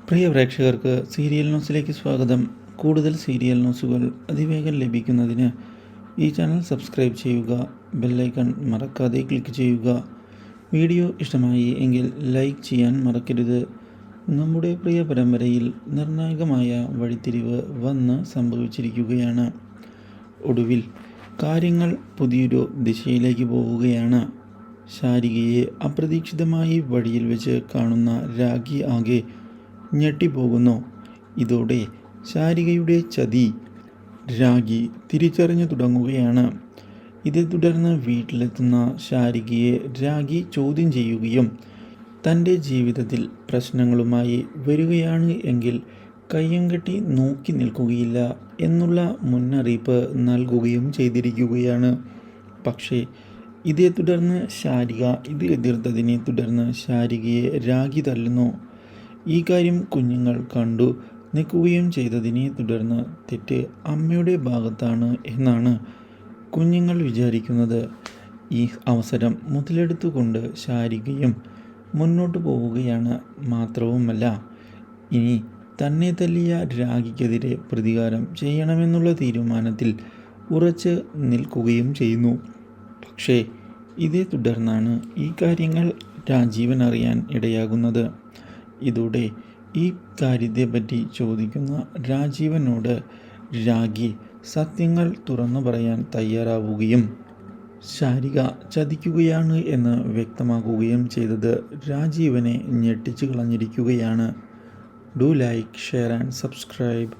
പ്രിയ പ്രേക്ഷകർക്ക് സീരിയൽ ന്യൂസിലേക്ക് സ്വാഗതം. കൂടുതൽ സീരിയൽ ന്യൂസുകൾ അതിവേഗം ലഭിക്കുന്നതിന് ഈ ചാനൽ സബ്സ്ക്രൈബ് ചെയ്യുക, ബെല്ലൈക്കൺ മറക്കാതെ ക്ലിക്ക് ചെയ്യുക. വീഡിയോ ഇഷ്ടമായി എങ്കിൽ ലൈക്ക് ചെയ്യാൻ മറക്കരുത്. നമ്മുടെ പ്രിയ പരമ്പരയിൽ നിർണായകമായ വഴിത്തിരിവ് വന്ന് സംഭവിച്ചിരിക്കുകയാണ്. ഒടുവിൽ കാര്യങ്ങൾ പുതിയൊരു ദിശയിലേക്ക് പോവുകയാണ്. ശാരികയെ അപ്രതീക്ഷിതമായി വഴിയിൽ വെച്ച് കാണുന്ന രാഖി ആകെ ഞെട്ടിപ്പോകുന്നു. ഇതോടെ ശാരികയുടെ ചതി രാഖി തിരിച്ചറിഞ്ഞു തുടങ്ങുകയാണ്. ഇതേ തുടർന്ന് വീട്ടിലെത്തുന്ന ശാരികയെ രാഖി ചോദ്യം ചെയ്യുകയും തൻ്റെ ജീവിതത്തിൽ പ്രശ്നങ്ങളുമായി വരികയാണ് എങ്കിൽ കയ്യും കെട്ടി നോക്കി നിൽക്കുകയില്ല എന്നുള്ള മുന്നറിയിപ്പ് നൽകുകയും ചെയ്തിരിക്കുകയാണ്. പക്ഷേ ഇതേ തുടർന്ന് ശാരിക ഇത് എതിർത്തതിനെ തുടർന്ന് ശാരികയെ രാഖി തല്ലുന്നു. ഈ കാര്യം കുഞ്ഞുങ്ങൾ കണ്ടു നിൽക്കുകയും ചെയ്തതിനെ തുടർന്ന് തെറ്റ് അമ്മയുടെ ഭാഗത്താണ് എന്നാണ് കുഞ്ഞുങ്ങൾ വിചാരിക്കുന്നത്. ഈ അവസരം മുതലെടുത്തുകൊണ്ട് ശാരികയും മുന്നോട്ട് പോവുകയാണ്. മാത്രവുമല്ല, ഇനി തന്നെ തല്ലിയ രാഖിക്കെതിരെ പ്രതികാരം ചെയ്യണമെന്നുള്ള തീരുമാനത്തിൽ ഉറച്ച് നിൽക്കുകയും ചെയ്യുന്നു. പക്ഷേ ഇതേ തുടർന്നാണ് ഈ കാര്യങ്ങൾ രാജീവൻ അറിയാൻ ഇടയാകുന്നത്. ഇതോടെ ഈ കാര്യത്തെപ്പറ്റി ചോദിക്കുന്ന രാജീവനോട് രാഖി സത്യങ്ങൾ തുറന്നു പറയാൻ തയ്യാറാവുകയും ശാരിക ചതിക്കുകയാണ് എന്ന് വ്യക്തമാക്കുകയും ചെയ്തത് രാജീവനെ ഞെട്ടിച്ചു കളഞ്ഞിരിക്കുകയാണ്. Do like, share and subscribe.